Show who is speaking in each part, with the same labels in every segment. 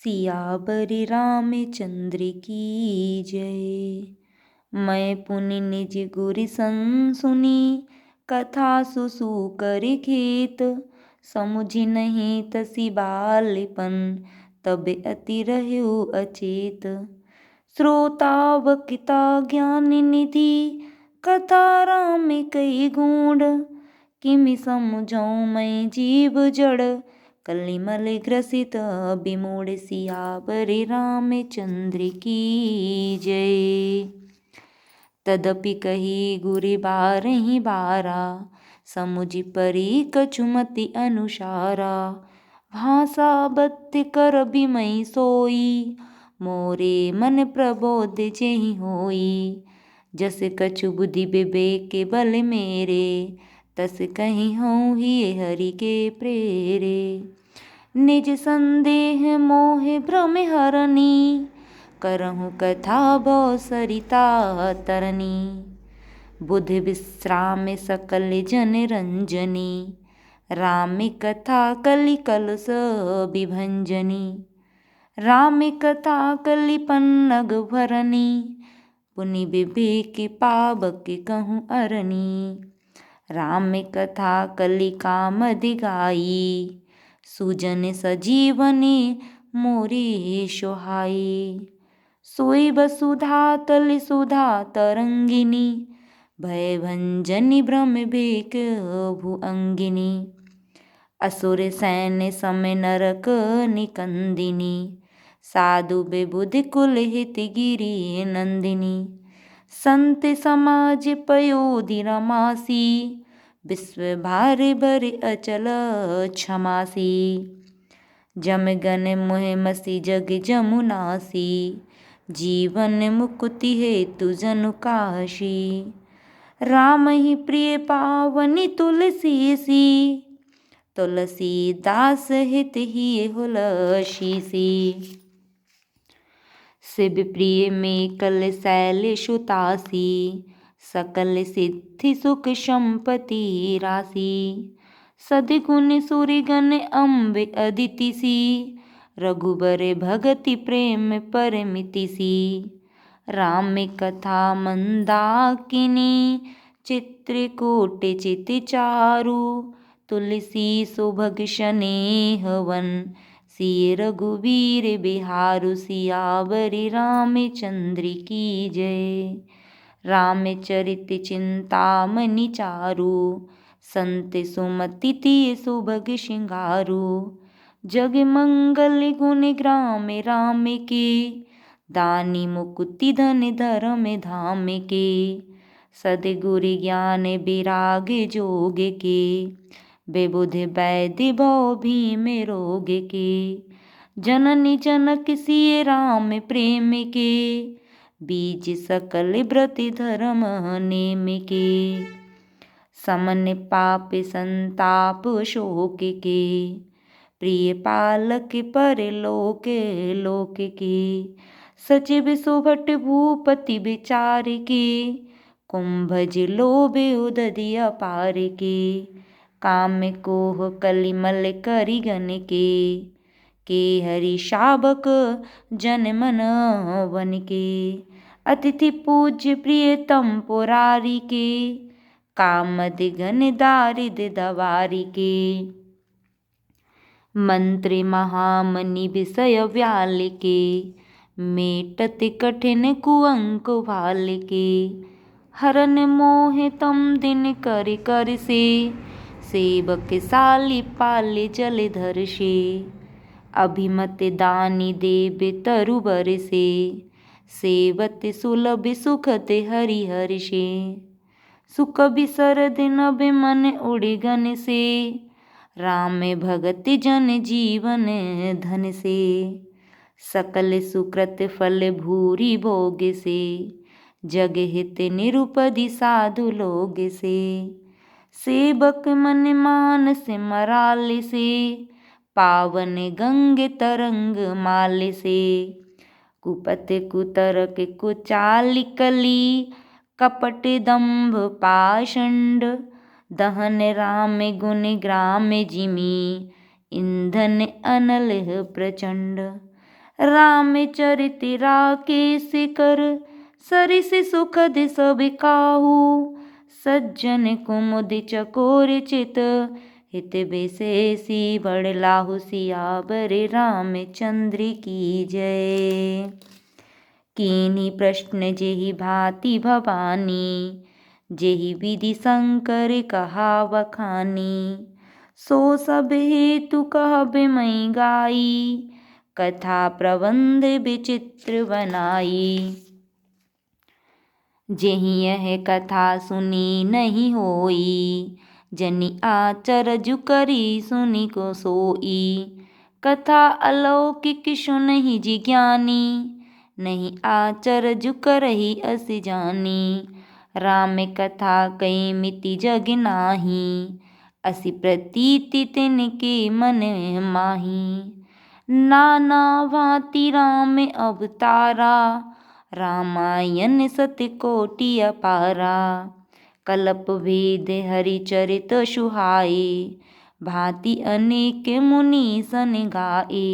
Speaker 1: सियावर रामचंद्र की जय। मैं पुनि निज गुर सन सुनी, कथा सुसूकर खेत। समुझि नहीं तसी बालपन, तब अति रहु अचेत। श्रोता वक्ता ज्ञान निधि, कथा राम कई गुण। किमि समुझऊँ मैं जीव जड़, कलिमल ग्रसित विमूढ़। सियावर रामचंद्र की जय। तदपि कही गुरि बारहि बारा, समुझि परि कछुमति अनुसारा। भाषा बत्ति कर बिमई सोई, मोरे मन प्रबोध जेहि होई। जस कछु बुद्धि विवेक बल मेरे, तस कहिहऊँ हिय हरि के प्रेरे। निज संदेह मोह भ्रम हरनी, करहु कथा बहु सरिता तरनी। बुध विश्राम सकल जन रंजनी, राम कथा कलि कलुष विभंजनी। राम कथा कलि पन्नग भरनी, पुनि विवेक पावक कहूँ अरनी। राम कथा कलि कामदि गाई, सुजन सजीवनी मोरी सोहाई। सोई वसुधा तल सुधा तरंगिनी, भय भंजनी भ्रम भेक भुअंगिनी। असुर सैन्य सम नरक निकंदिनी, साधु विबुध कुल हित गिरि नंदिनी। संत समाज पयोधि रमासी, विश्व भारि भरि अचल क्षमासी। जम गन मोह मसी जग जमुनासी, जीवन मुकुति हेतु जनु काशी। राम ही प्रिय पावनी तुलसीसी, तुलसी दास हित ही हुलसीसी। शिव प्रिय में कल शैल सुतासी, सकल सिद्धि सुख संपत्ति राशि। सद्गुण सुरगण अम्ब अदिति सी, रघुबर भगति प्रेम परमिति सी। राम कथा मंदाकिनी, चित्रकूट चित चारु। तुलसी सुभग स्नेहवन, सिय रघुवीर बिहारु। सियावर रामचंद्र की जय। रामचरित चिंतामणि चारु, संत सुमति तिय सुभग सिंगारू। जग मंगल गुण ग्राम राम के, दानी मुकुति धन धर्म धाम के। सद्गुरु ज्ञान विराग जोग के, विबुध वैद्य भव भीम रोग के। जननी जनक सिय राम प्रेम के, बीज सकल व्रत धर्म नेम के। समन पाप संताप शोक के, प्रिय पालक परलोक लोक के। सचिव सुभट भूपति विचार के, कुंभज लोभ उदधि अपार के। काम कोह कलिमल करिगन के हरि शावक जन मन वन के। अतिथि पूज्य प्रियतम पुरारी के, कामद घन दारिद दवारी के। मंत्र महामणि विषय व्याल के, मेटत कठिन कुअंक भाल के। हरन मोह तम दिन कर कर से, सेवक साली पाले जलधर से। अभिमत दानी देव तरुबर से, सेवत सुलभ सुखत हरिहर से। सुख बिसरद नभ मन उड़गन से, राम भगत जन जीवन धन से। सकल सुकृत फल भूरि भोग से, जग हित निरुपधि साधु लोग से। सेवक मन मानस मराल से, पावन गंग तरंग माल से। कुपत कुतरक कुचाल कली, कपट दंभ पाषंड। दहन राम गुण ग्राम जिमि, ईंधन अनल प्रचंड। रामचरित राकेश कर, सरिस सुखद सब काहू। सज्जन कुमुद चकोर चित, हित विशेषी बड़ लाहू। सियावर रामचंद्र की जय। कीन्ही प्रश्न जेहि भांति भवानी, जेहि विधि शंकर कहा बखानी। सो सब हेतु कहबे मैं गाई, कथा प्रबंध विचित्र बनाई। जेहि यह कथा सुनी नहीं होई, जनि आचरजु करी सुनि को सोई। कथा अलौकिक सुनहि जिज्ञानी, नहीं आचरजु करहि अस जानी। राम कथा कई मिति जग नाही, असि प्रतीति तिनके मन माही। नाना भांति राम अवतारा, रामायण सत्य कोटि अपारा। कल्प भेद हरिचरित सुहाए, भांति अनेक मुनि सन गाए।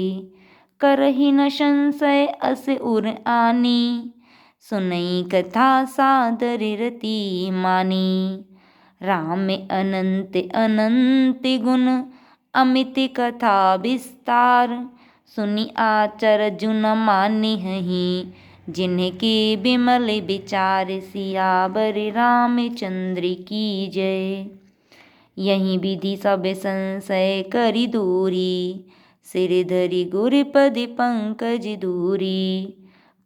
Speaker 1: करहि न संशय अस उर आनी, सुनई कथा सादर रति मानी। राम अनंत अनंत गुण, अमित कथा विस्तार। सुनि आचरजु न मानिहहि, जिनके बिमल विचार। सियावर रामचंद्र की जय। यही विधि सब संशय करि दूरी, सिर धरि गुरपद पंकज धूरी।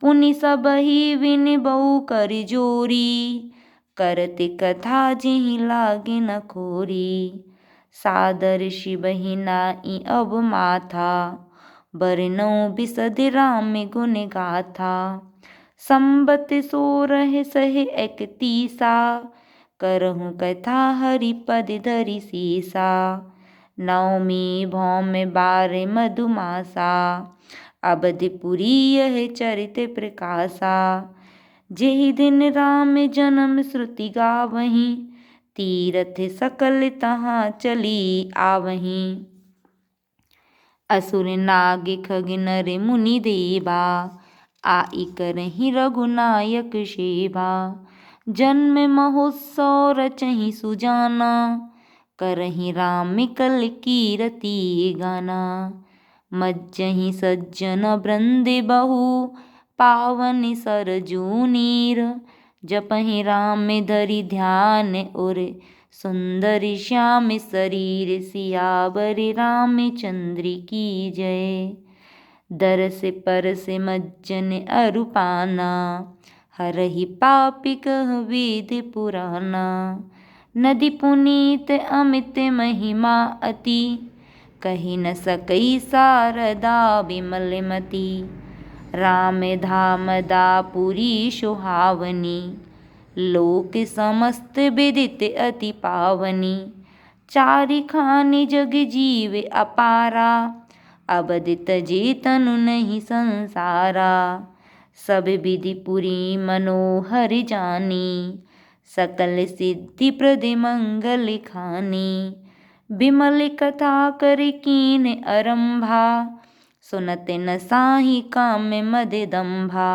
Speaker 1: पुनि सबहि विन बहु कर जोरी, करत कथा जेहि लागे न खोरी। सादर शिवहि नाई अब माथा, बरनौ बिशद राम गुण गाथा। संबत 16 सह 31, करहु कथा हरिपद धरि सीसा। नवमी भौम 12 मधुमासा, अवधपुरी यह चरित प्रकाशा। जेहि दिन राम जन्म श्रुति गावहीं, तीरथ सकल तहाँ चली आवहीं। असुर नाग खग नर मुनि देवा, आई करहीं रघुनायक सेवा। जन्म महोत्सव रचहि सुजाना, करहीं राम कल कीरति गाना। मज्जहि सज्जन वृंद बहु, पावन सरजू नीर। जपहि राम धरि ध्यान उर, सुंदर श्याम शरीर। सियावर रामचंद्र की जय। दरस परस मज्जन अरुपाना, हरहि पापी कह वेद पुराना। नदि पुनीत अमित महिमा अति, कहि न सकई शारदा विमलमति। राम धाम दापुरी सुहावनी, लोक समस्त विदित अति पावनी। चारिखानि जग जीव अपारा, अवध तजे तनु नहीं संसारा। सब विधि पुरी मनोहर जानी, सकल सिद्धि प्रद मंगल खानी। विमल कथा कर कीन अरंभा, सुनत न साहि काम मद दंभा।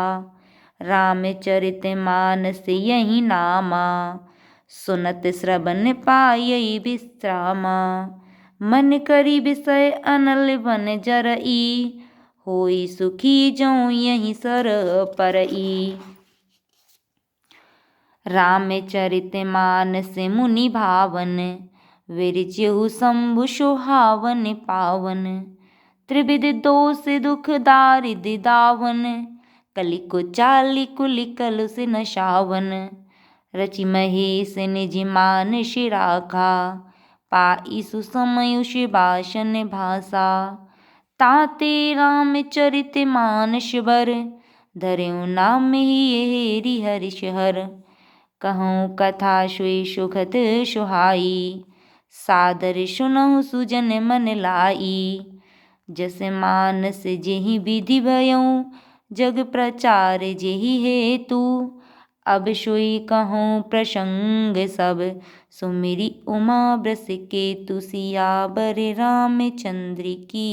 Speaker 1: रामचरित मानस यही नामा, सुनत श्रवण पायई विश्रामा। मन करि विषय अनल बन जरई, होई सुखी जौं यही सर परई। रामचरित मानस मुनि भावन, विरचिहु शंभु सुहावन पावन। त्रिविध दोष दुख दारिद्र दावन, कलि को चालि कुलि कलुष नशावन। रचि महेश निज मानस राखा, पाई सुसमयु सुभाषण भाषा। ताते रामचरित मानस बर, धरऊ नाम ही हरिहर। कहूँ कथा सोई सुखद सुहाई, सादर सुनहु सुजन मन लाई। जस मानस जेहि विधि भयउ, जग प्रचार जेहि हेतु। अब सोई कहूँ प्रसंग सब, सुमिरि उमा वृष केतु। सियावर रामचंद्र की